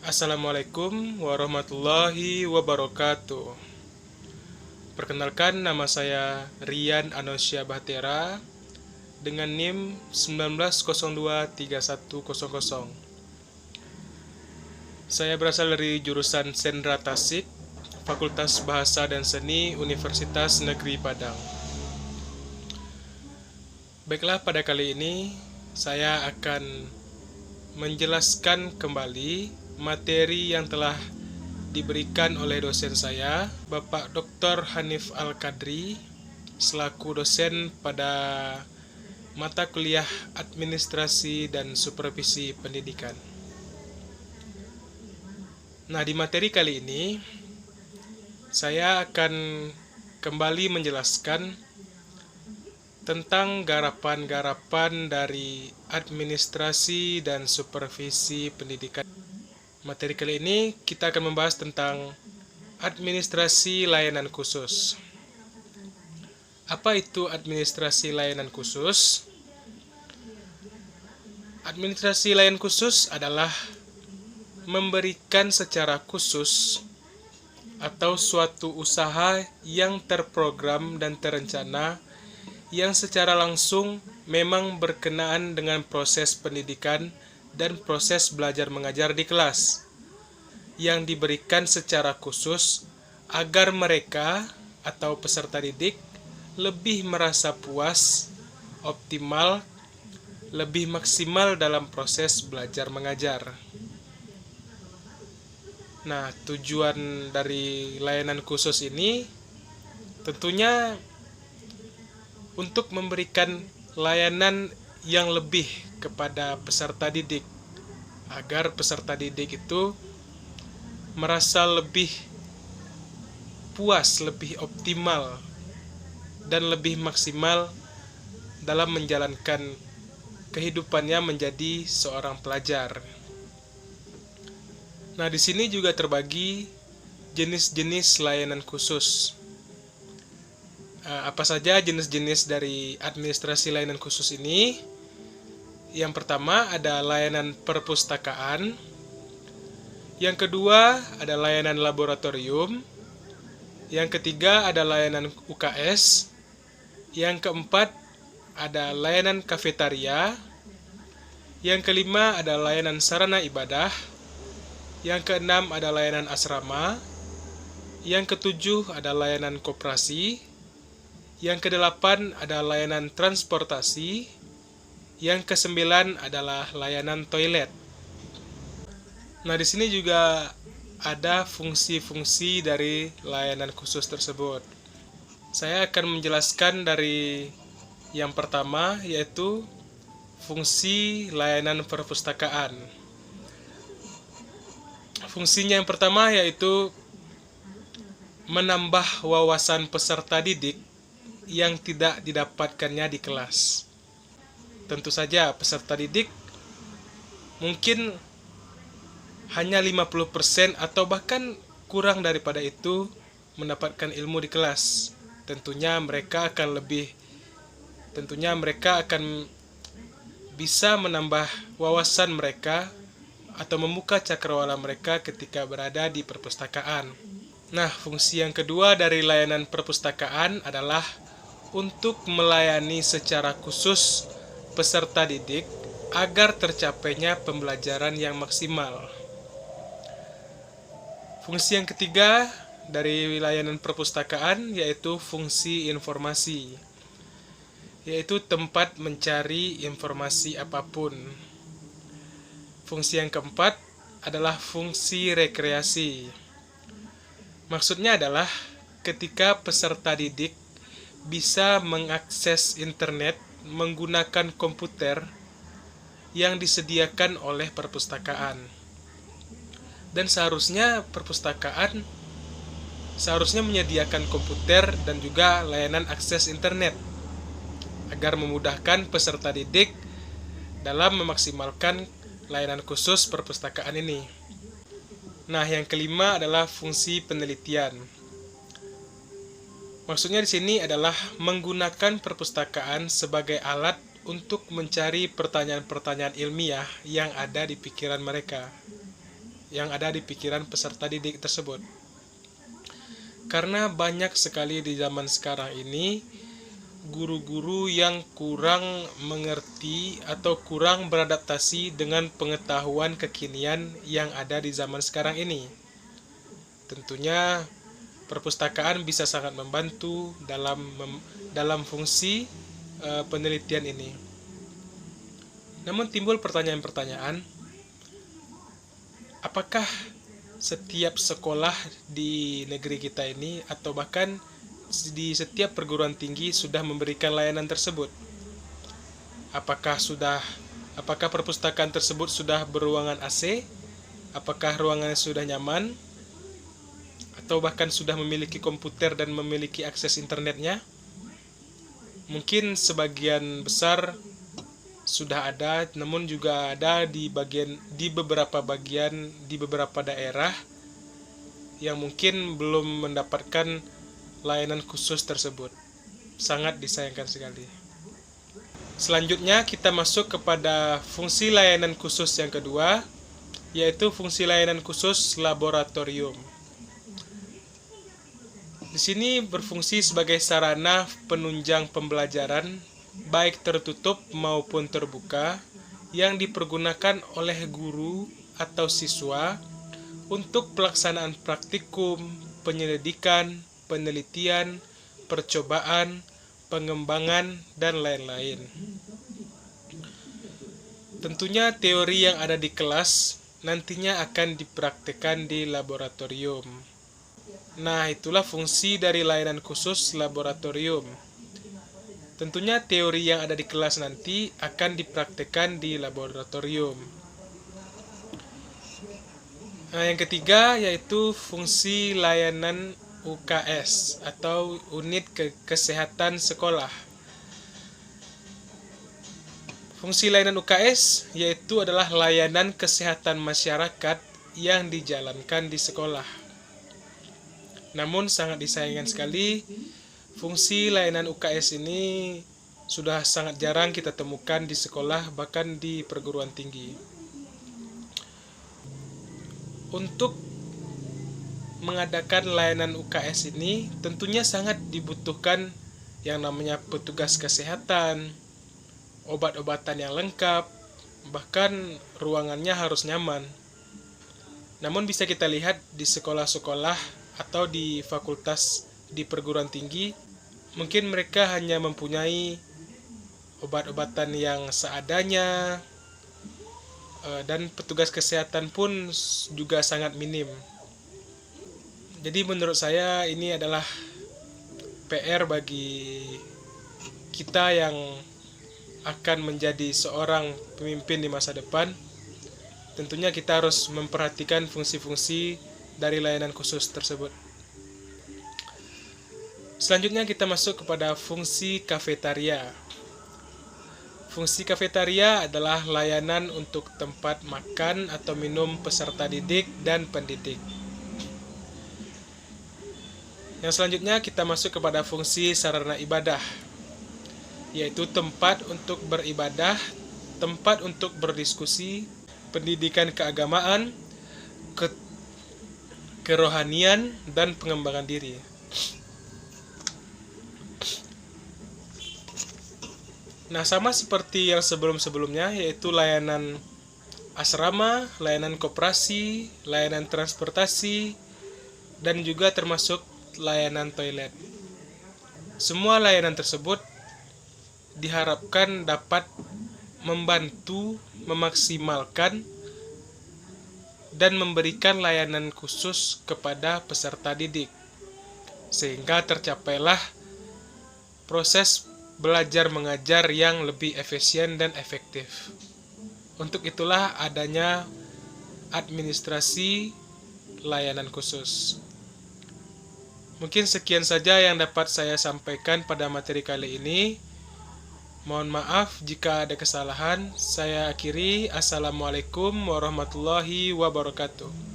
Assalamualaikum warahmatullahi wabarakatuh. Perkenalkan, nama saya Rian Anosya Bahtera dengan NIM 19023100. Saya berasal dari jurusan Sendra Tasik, Fakultas Bahasa dan Seni Universitas Negeri Padang. Baiklah, pada kali ini saya akan menjelaskan kembali materi yang telah diberikan oleh dosen saya, Bapak Dr. Hanif Al-Kadri, selaku dosen pada mata kuliah Administrasi dan Supervisi Pendidikan. Nah, di materi kali ini, saya akan kembali menjelaskan tentang garapan-garapan dari administrasi dan supervisi pendidikan. Materi kali ini kita akan membahas tentang administrasi layanan khusus. Apa itu administrasi layanan khusus? Administrasi layanan khusus adalah memberikan secara khusus atau suatu usaha yang terprogram dan terencana yang secara langsung memang berkenaan dengan proses pendidikan dan proses belajar mengajar di kelas, yang diberikan secara khusus agar mereka atau peserta didik lebih merasa puas, optimal, lebih maksimal dalam proses belajar mengajar. Nah, tujuan dari layanan khusus ini tentunya untuk memberikan layanan yang lebih kepada peserta didik, agar peserta didik itu merasa lebih puas, lebih optimal, dan lebih maksimal dalam menjalankan kehidupannya menjadi seorang pelajar. Nah, di sini juga terbagi jenis-jenis layanan khusus. Apa saja jenis-jenis dari administrasi layanan khusus ini? Yang pertama ada layanan perpustakaan. Yang kedua ada layanan laboratorium. Yang ketiga ada layanan UKS. Yang keempat ada layanan kafetaria. Yang kelima ada layanan sarana ibadah. Yang keenam ada layanan asrama. Yang ketujuh ada layanan koperasi. Yang kedelapan ada layanan transportasi. Yang kesembilan adalah layanan toilet. Nah, di sini juga ada fungsi-fungsi dari layanan khusus tersebut. Saya akan menjelaskan dari yang pertama, yaitu fungsi layanan perpustakaan. Fungsinya yang pertama yaitu menambah wawasan peserta didik yang tidak didapatkannya di kelas. Tentu saja peserta didik mungkin hanya 50% atau bahkan kurang daripada itu mendapatkan ilmu di kelas. Tentunya mereka akan bisa menambah wawasan mereka atau membuka cakrawala mereka ketika berada di perpustakaan. Nah, fungsi yang kedua dari layanan perpustakaan adalah untuk melayani secara khusus peserta didik agar tercapainya pembelajaran yang maksimal. Fungsi yang ketiga dari layanan perpustakaan yaitu fungsi informasi, yaitu tempat mencari informasi apapun. Fungsi yang keempat adalah fungsi rekreasi. Maksudnya adalah ketika peserta didik bisa mengakses internet menggunakan komputer yang disediakan oleh perpustakaan. Dan seharusnya perpustakaan menyediakan komputer dan juga layanan akses internet agar memudahkan peserta didik dalam memaksimalkan layanan khusus perpustakaan ini. Nah, yang kelima adalah fungsi penelitian. Maksudnya di sini adalah menggunakan perpustakaan sebagai alat untuk mencari pertanyaan-pertanyaan ilmiah yang ada di pikiran mereka. yang ada di pikiran peserta didik tersebut. Karena banyak sekali di zaman sekarang ini guru-guru yang kurang mengerti atau kurang beradaptasi dengan pengetahuan kekinian yang ada di zaman sekarang ini. Tentunya perpustakaan bisa sangat membantu dalam fungsi penelitian ini. Namun timbul pertanyaan-pertanyaan, apakah setiap sekolah di negeri kita ini atau bahkan di setiap perguruan tinggi sudah memberikan layanan tersebut? Apakah perpustakaan tersebut sudah beruangan AC? Apakah ruangannya sudah nyaman? Atau bahkan sudah memiliki komputer dan memiliki akses internetnya? Mungkin sebagian besar sudah ada, namun juga ada di beberapa daerah yang mungkin belum mendapatkan layanan khusus tersebut. Sangat disayangkan sekali. Selanjutnya kita masuk kepada fungsi layanan khusus yang kedua, yaitu fungsi layanan khusus laboratorium. Di sini berfungsi sebagai sarana penunjang pembelajaran, baik tertutup maupun terbuka, yang dipergunakan oleh guru atau siswa untuk pelaksanaan praktikum, penyelidikan, penelitian, percobaan, pengembangan, dan lain-lain. Tentunya teori yang ada di kelas nantinya akan dipraktikkan di laboratorium. Nah, itulah fungsi dari layanan khusus laboratorium. Tentunya teori yang ada di kelas nanti akan dipraktikkan di laboratorium. Nah, yang ketiga yaitu fungsi layanan UKS atau unit kesehatan sekolah. Fungsi layanan UKS yaitu adalah layanan kesehatan masyarakat yang dijalankan di sekolah. Namun sangat disayangkan sekali, fungsi layanan UKS ini sudah sangat jarang kita temukan di sekolah, bahkan di perguruan tinggi. Untuk mengadakan layanan UKS ini tentunya sangat dibutuhkan yang namanya petugas kesehatan, obat-obatan yang lengkap, bahkan ruangannya harus nyaman. Namun bisa kita lihat di sekolah-sekolah atau di fakultas di perguruan tinggi, mungkin mereka hanya mempunyai obat-obatan yang seadanya, dan petugas kesehatan pun juga sangat minim. Jadi menurut saya ini adalah PR bagi kita yang akan menjadi seorang pemimpin di masa depan. Tentunya kita harus memperhatikan fungsi-fungsi dari layanan khusus tersebut. Selanjutnya kita masuk kepada fungsi kafetaria. Fungsi kafetaria adalah layanan untuk tempat makan atau minum peserta didik dan pendidik. Yang selanjutnya kita masuk kepada fungsi sarana ibadah, yaitu tempat untuk beribadah, tempat untuk berdiskusi, pendidikan keagamaan, kerohanian, dan pengembangan diri. Nah, sama seperti yang sebelum-sebelumnya, yaitu layanan asrama, layanan koperasi, layanan transportasi, dan juga termasuk layanan toilet. Semua layanan tersebut diharapkan dapat membantu, memaksimalkan, dan memberikan layanan khusus kepada peserta didik, sehingga tercapailah proses belajar mengajar yang lebih efisien dan efektif. Untuk itulah adanya administrasi layanan khusus. Mungkin sekian saja yang dapat saya sampaikan pada materi kali ini. Mohon maaf jika ada kesalahan. Saya akhiri. Assalamualaikum warahmatullahi wabarakatuh.